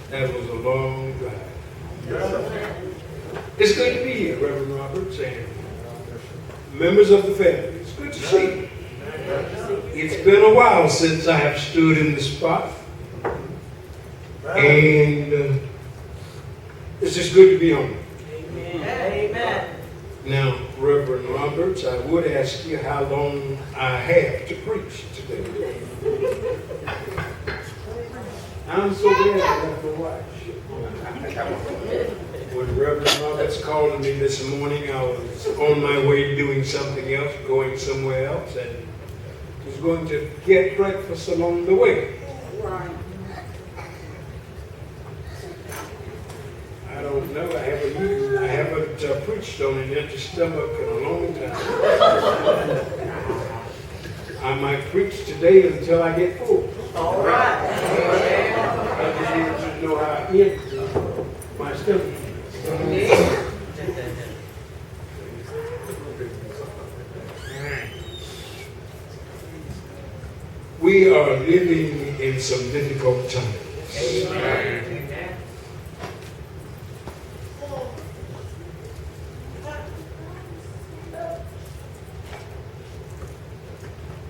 That was a long drive. It's good to be here, Reverend Roberts, and members of the family. It's good to see you. It's been a while since I have stood in the spot, and it's just good to be home. Amen. Now, Reverend Roberts, I would ask you how long I have to preach today. I'm so glad I got to watch. When Reverend Roberts called me this morning, I was on my way doing something else, going somewhere else, and was going to get breakfast along the way. I don't know. I haven't preached on an empty stomach in a long time. I might preach today until I get full. All right. I just need to know how empty my stomach is. We are living in some difficult times. Amen.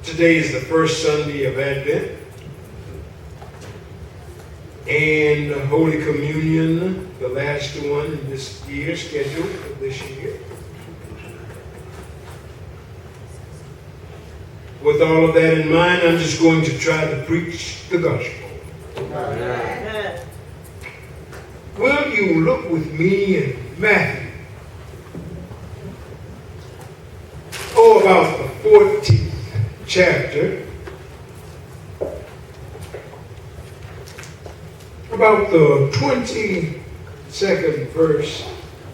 Today is the first Sunday of Advent, and Holy Communion, the last one in this year, scheduled for this year. With all of that in mind, I'm just going to try to preach the gospel. Amen. Will you look with me in Matthew? About the 14th chapter. About the 22nd verse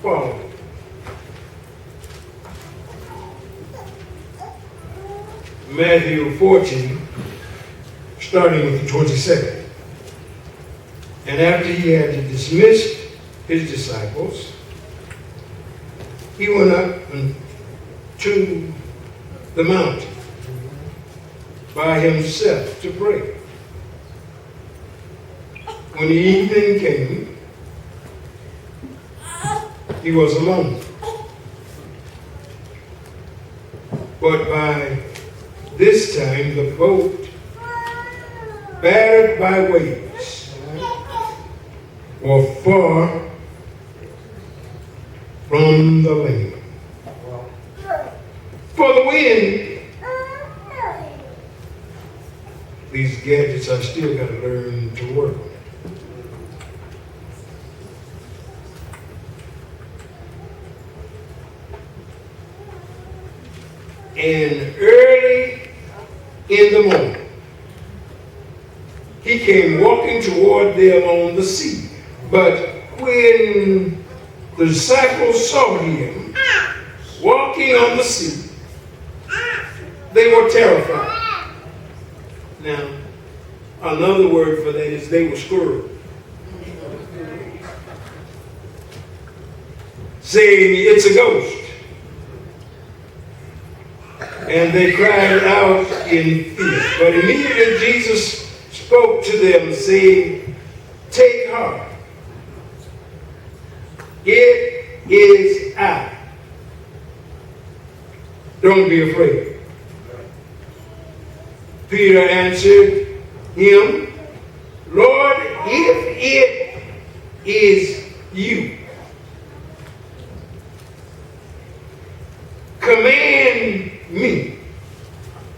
following. Matthew 14, starting with the 22nd. And after he had dismissed his disciples, he went up to the mountain by himself to pray. When the evening came, he was alone. But by this time, the boat, battered by waves, was far from the land. For the wind, these gadgets I still got to learn to work on. And early in the morning, he came walking toward them on the sea. But when the disciples saw him walking on the sea, they were terrified. Now, another word for that is they were scared, saying, "It's a ghost." And they cried out in fear. But immediately Jesus spoke to them, saying, "Take heart. It is I. Don't be afraid." Peter answered him, "Lord, if it is you, command me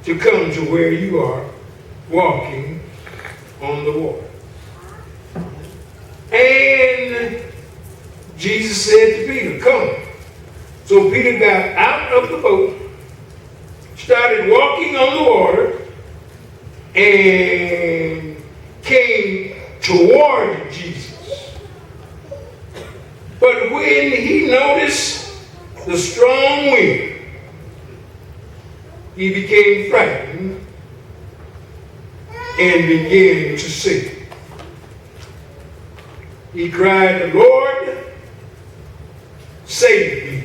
to come to where you are walking on the water." And Jesus said to Peter, "Come." So Peter got out of the boat, started walking on the water, and came toward Jesus. But when he noticed the strong wind, he became frightened and began to sink. He cried, "Lord, save me."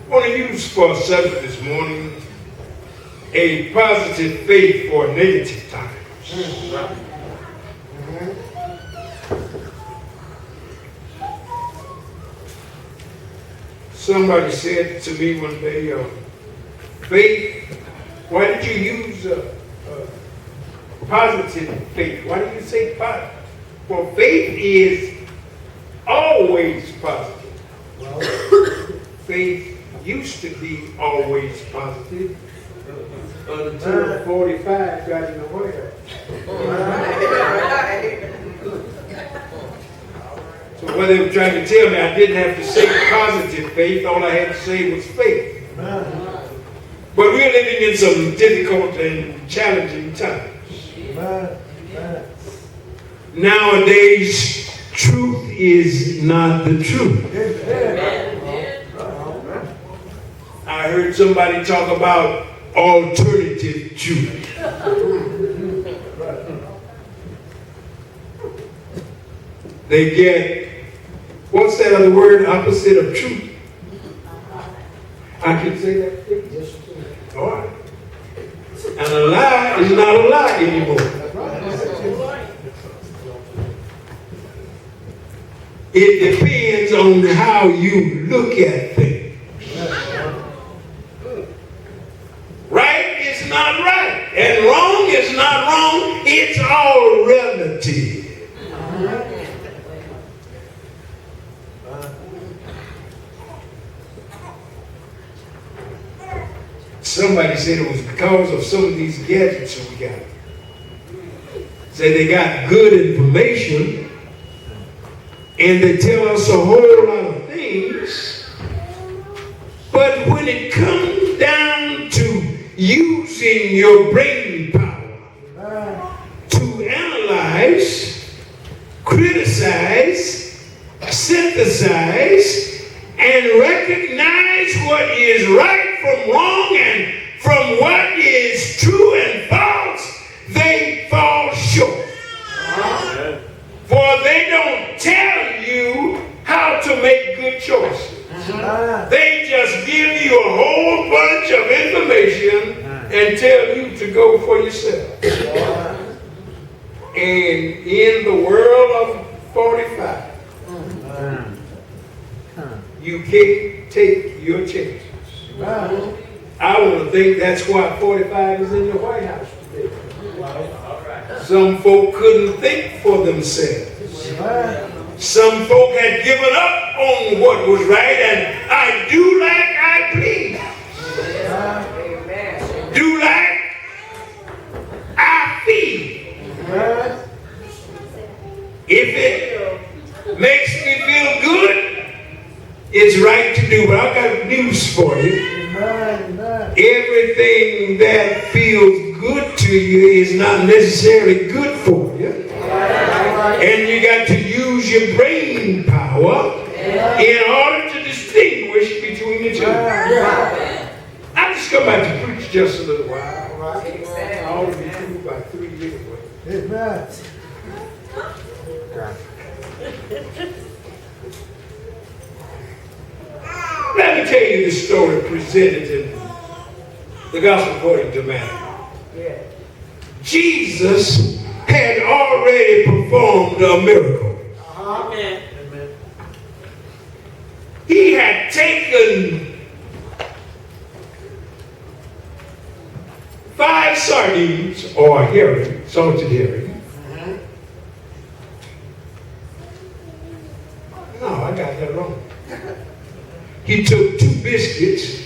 I want to use for a subject this morning a positive faith for negative times. Somebody said to me one day, faith, why did you use positive faith? Why do you say positive? Well, faith is always positive. Well, faith used to be always positive until 45 got in the way. So what they were trying to tell me, I didn't have to say positive faith. All I had to say was faith. But we're living in some difficult and challenging times. Nowadays, truth is not the truth. I heard somebody talk about alternative truth. They get, what's that other word, opposite of truth? I can say that? Yes. All right. And a lie is not a lie anymore. It depends on how you look at things. Right is not right, and wrong is not wrong. It's all relative. Somebody said it was because of some of these gadgets that we got. Said they got good information and they tell us a whole lot of things, but when it comes down to using your brain power to analyze, criticize, synthesize, and recognize what is right from wrong and from what is true and false, they fall short. For they don't tell you how to make good choices. They just give you a whole bunch of information and tell you to go for yourself. And in the world of 45, you can't take your chances. I want to think that's why 45 is in the White House today. Some folk couldn't think for themselves. Some folk had given up on what was right, and I do like I please. Do like I feel. If it makes me feel good, it's right to do. But I've got news for you. Everything that feels good to you is not necessarily good for you. And you got to use your brain power in order to distinguish between the two. I just come back to preach just a little while. I ought to be through by 3 years away. Let me tell you this story presented in the Gospel according to Matthew. Jesus had already performed a miracle. Amen. He had taken 5 sardines or herring, salted herring. No, I got that wrong. He took 2 biscuits,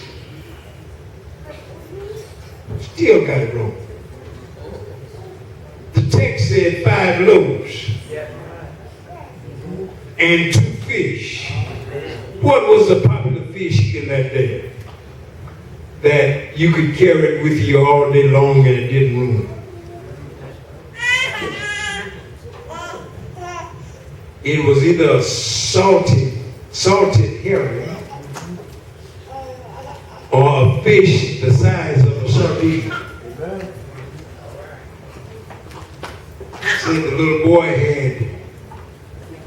still got it wrong. The text said 5 loaves and 2 fish. What was the popular fish in that day that you could carry it with you all day long and it didn't ruin? It was either a salted herring or a fish the size of a sardine. Said the little boy had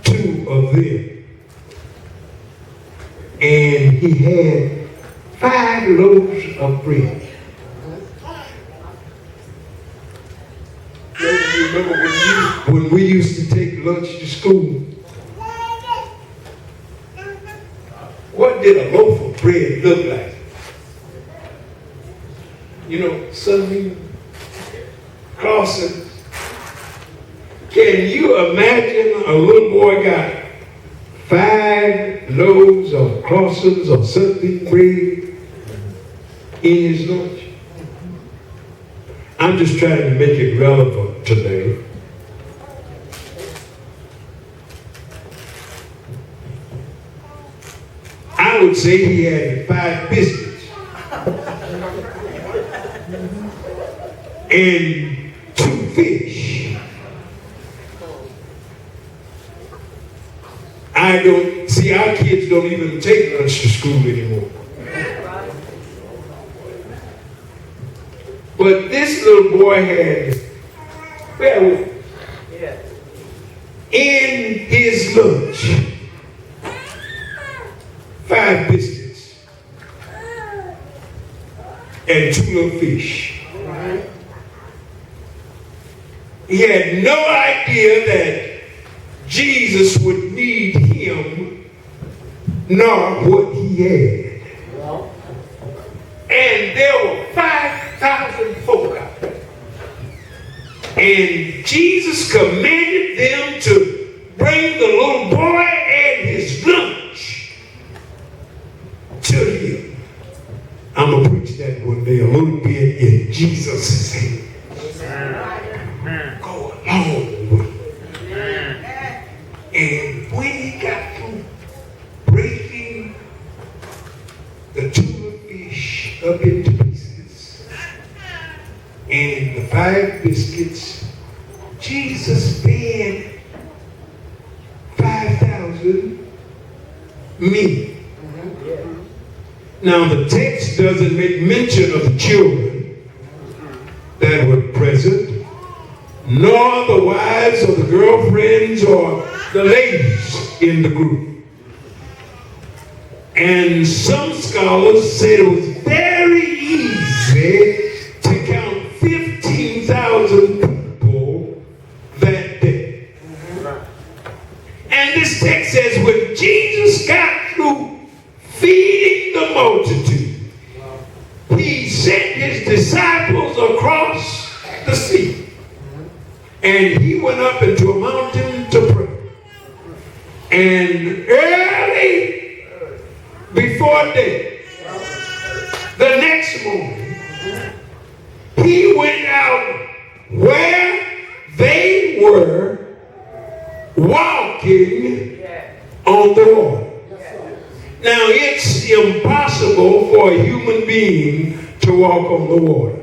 2 of them. And he had 5 loaves of bread. You remember when we used to take lunch to school? What did a loaf of bread look like? You know, some crossings. Can you imagine a little boy got 5 loaves of crossings of something bread in his lunch? I'm just trying to make it relevant today. I would say he had 5 biscuits and 2 fish. I don't see, our kids don't even take lunch to school anymore. But this little boy had, bear with me, in his lunch 5 biscuits and 2 little fish. He had no idea that Jesus would need him, nor what he had. And there were 5,000 folk out there. And Jesus commanded them to bring the little boy and his lunch to him. I'm going to preach that one day a little bit in Jesus' hand. Go along with it. And when he got through breaking the 2 little fish up into pieces and the 5 biscuits, Jesus fed 5,000 men. Now the text doesn't make mention of the children that were present, nor the wives or the girlfriends or the ladies in the group. And some scholars said it was very easy to count 15,000 people that day. And this text says when Jesus got through feeding the multitude, he sent his disciples across the sea. And he went up into a mountain to pray. And early before day, the next morning, he went out where they were walking on the water. Now, it's impossible for a human being to walk on the water.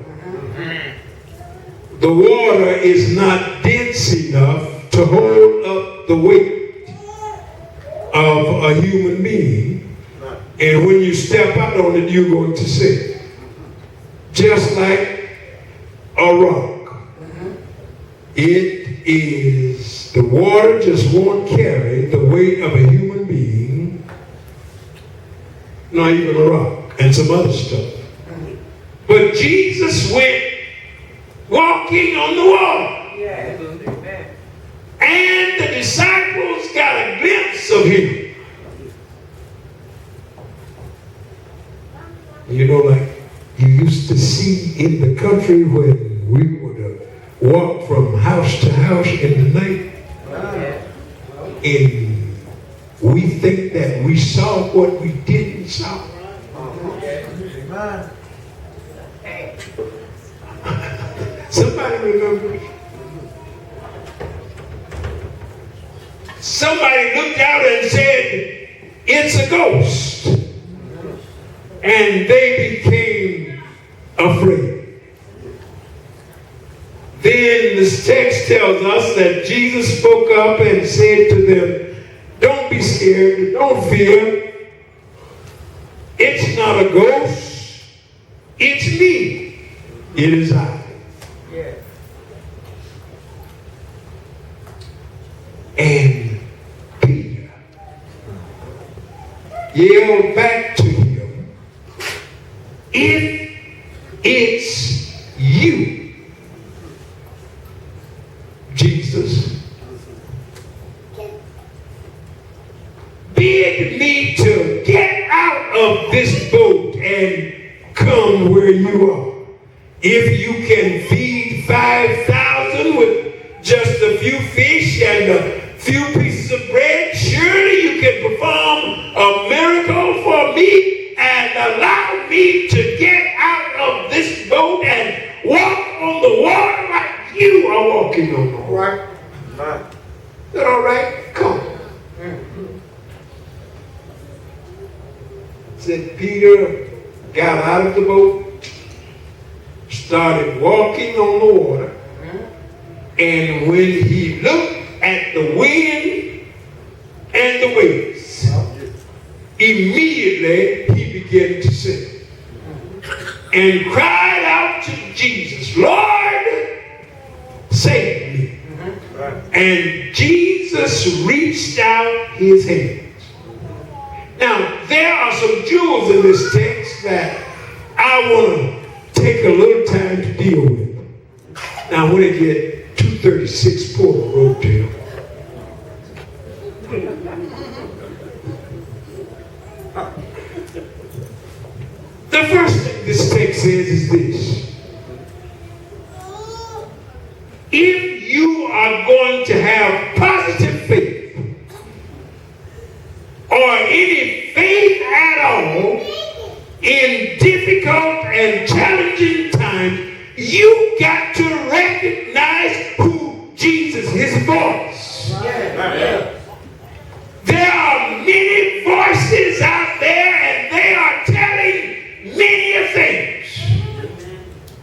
The water is not dense enough to hold up the weight of a human being. And when you step out on it, you're going to sink. Just like a rock. It is, the water just won't carry the weight of a human being, not even a rock, and some other stuff. But Jesus went walking on the water. And the disciples got a glimpse of him. You know, like you used to see in the country when we would walk from house to house in the night. And we think that we saw what we didn't saw. Somebody remember? Somebody looked out and said, it's a ghost. And they became afraid. Then this text tells us that Jesus spoke up and said to them, don't be scared, don't fear. It's not a ghost, it's me. It is I. And Peter yelled back to him, if it's you, Jesus, bid me to get out of of this boat and come where you are. If you can feed 5,000 with just a few fish and a few pieces of bread, surely you can perform a miracle for me and allow me to get out of this boat and walk on the water like you are walking on the water. Right. Is that all right? Come. Said Peter got out of the boat, started walking on the water, and when he looked at the wind and the waves, immediately he began to sink and cried out to Jesus, Lord, save me. And Jesus reached out his hands. Now, there are some jewels in this text that I want to take a little time to deal with. Now, I want to get 236 Porter Roadtail. The first thing this text says is this. If you are going to have positive faith, or any faith at all, in difficult and challenging times, you got to recognize who Jesus, his voice. There are many voices out there and they are telling many things.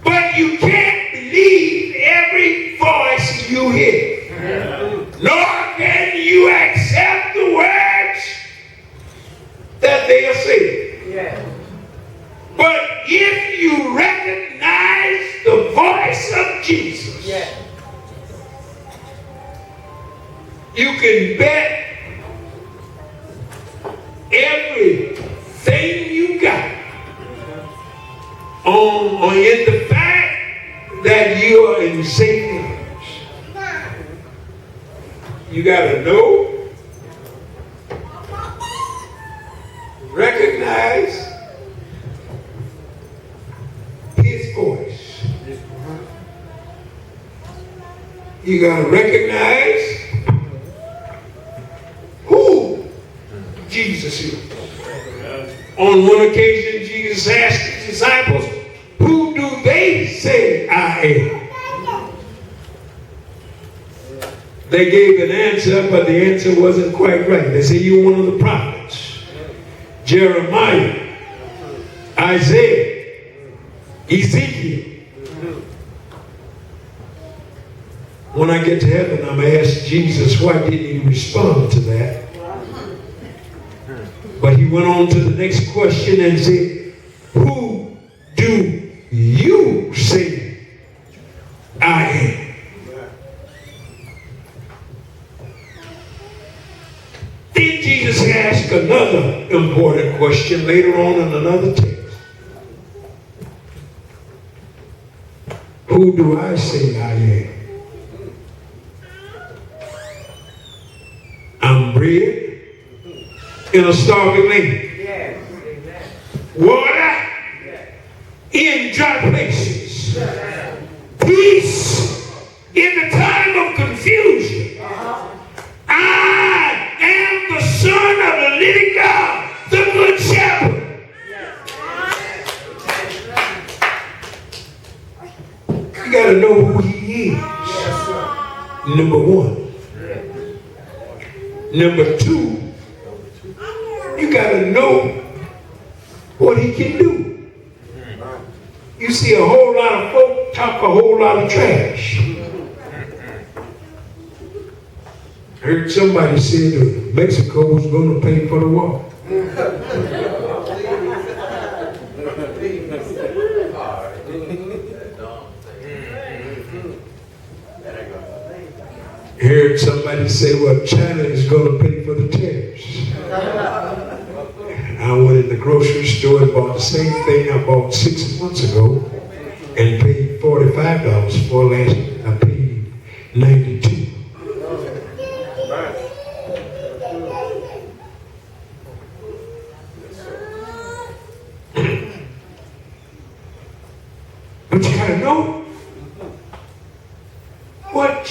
But you can't believe every voice you hear. Nor can you accept the words that they are saying. But if you recognize the voice of Jesus, you can bet everything you got on in the fact that you are in safe hands. You got to know, recognize his voice. You got to recognize who Jesus is. On one occasion, Jesus asked his disciples, who do they say I am? They gave an answer, but the answer wasn't quite right. They said, you're one of the prophets. Jeremiah, Isaiah, Ezekiel. When I get to heaven, I'm going to ask Jesus, why didn't he respond to that? But he went on to the next question and said, who do you say I am? Then Jesus asked another important question later on in another text. Who do I say I am? I'm bread in a starving land. Water in dry places. Peace in the time of confusion. I am the Son of the living God, the Good Shepherd. You got to know who he is. Number one. Number two, you got to know what he can do. You see a whole lot of folk talk a whole lot of trash. I heard somebody say that Mexico was going to pay for the wall. I heard somebody say, well, China is going to pay for the tariffs. I went in the grocery store and bought the same thing I bought 6 months ago and paid $45 for last year. I paid $92.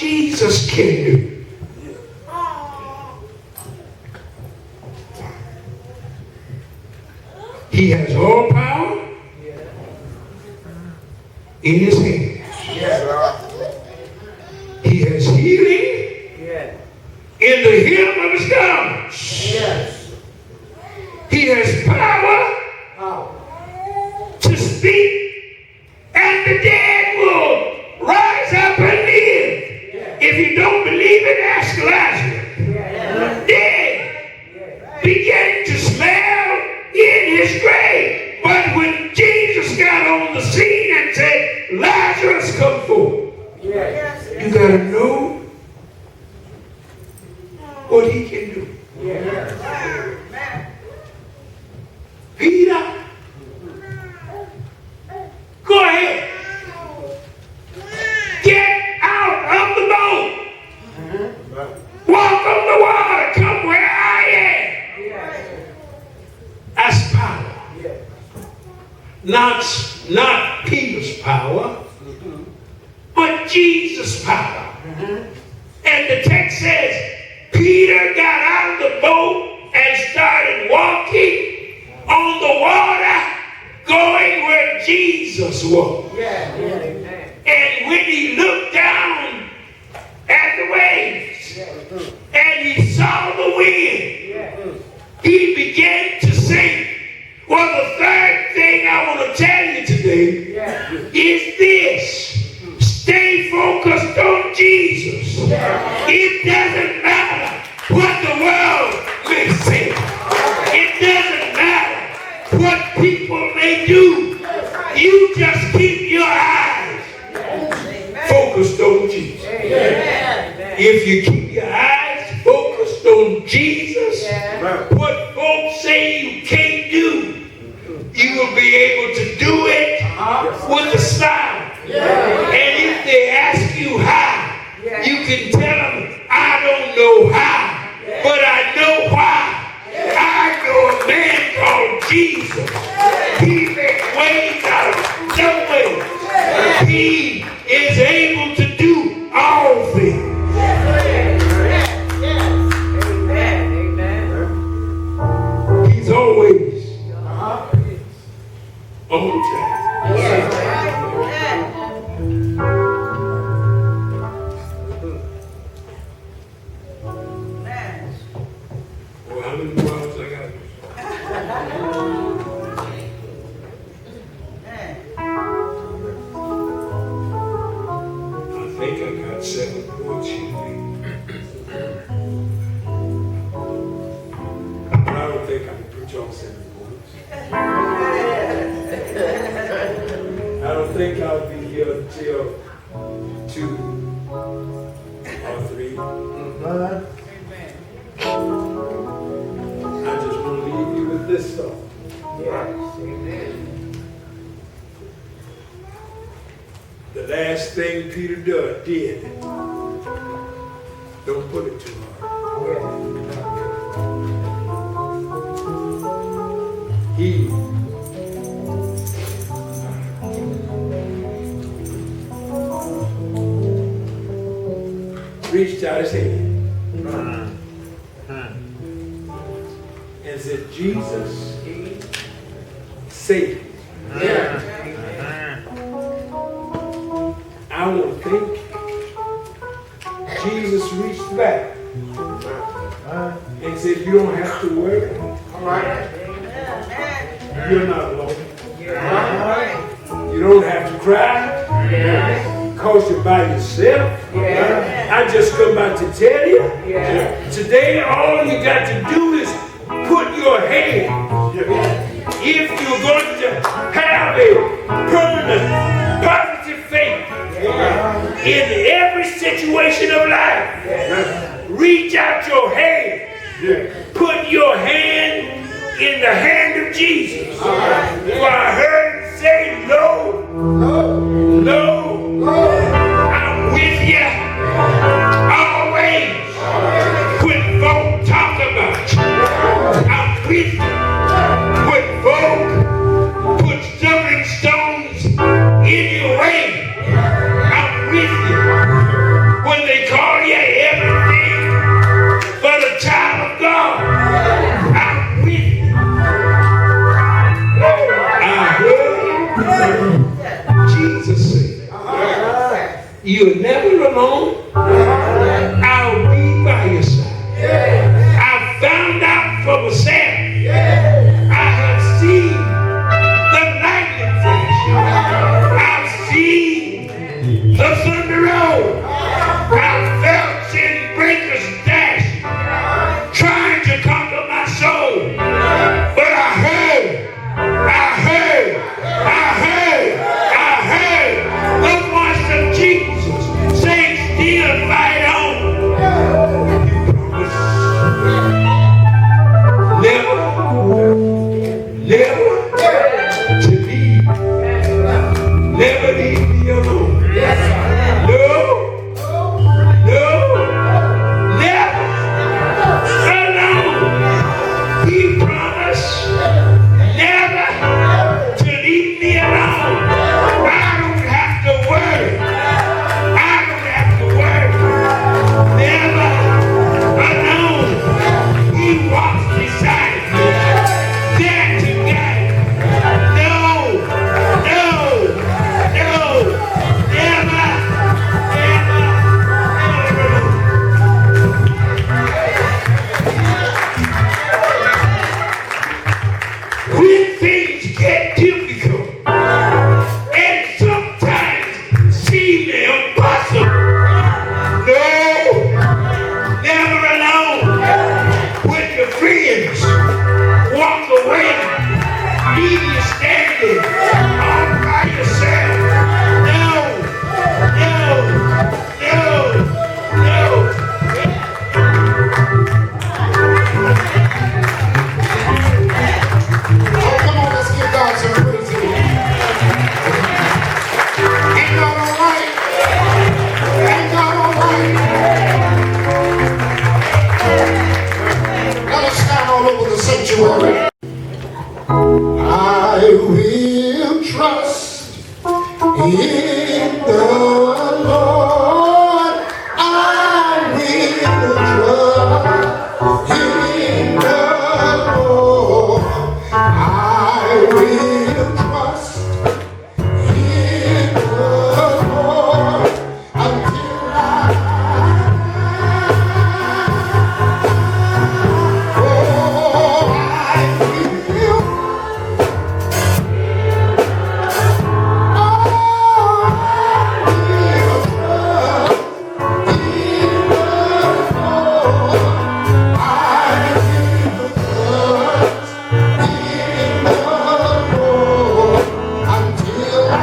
Jesus can do. He has all power in his hands. He has healing in the hem of his garments. He has power to speak, and the dead will rise up and live. If you don't believe it, ask Lazarus. Dead began to smell in his grave. But when Jesus got on the scene and said, Lazarus, come forth, you got to know what he can do. Peter, go ahead. Get out of the boat. Walk on the water. Come where I am. That's power. Not Peter's power, but Jesus' power. And the text says, Peter got out of the boat and started walking on the water, going where Jesus was. And when he looked down at the waves and he saw the wind, he began to sink. Well, the third thing I want to tell you today is this. Stay focused on Jesus. It doesn't matter what the world may say. It doesn't matter what people may do. You just keep your eyes focused on Jesus. If you keep your eyes focused on Jesus, what folks say you can't do, you will be able to do it with a smile. And if they ask you how, you can tell them, I don't know how, but I know why. I know a man called Jesus. He makes ways out of no way. He is able to do all things. He's always on time. Well, how many miles I got? I think I got 7 points here. But I don't think I can preach all 7 points. I don't think I'll be here until 2 or 3. I just want to leave you with this thought. The last thing Peter did, don't put it too hard. He reached out his hand and said, Jesus, save me. I want to think Jesus reached back and said, you don't have to worry. You're not alone. You don't have to cry because you're by yourself. I just come out to tell you, today all you got to do is put your hand. If you're going to have a permanent, positive faith in every situation of life, reach out your hand. Put your hand in the hand of Jesus. For I heard him say, no, I'm with you always. Quit folk talk about you. I'm with you. Quit folk put stumbling stones in your way. I'm with you. When they sanctuary. I will trust in the Lord. I will trust in the Lord. I will trust in the Lord until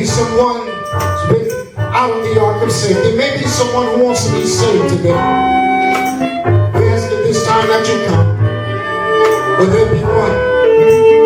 someone who's been out of the ark of safety. Maybe someone who wants to be saved today. We ask at this time that you come. Will there be one?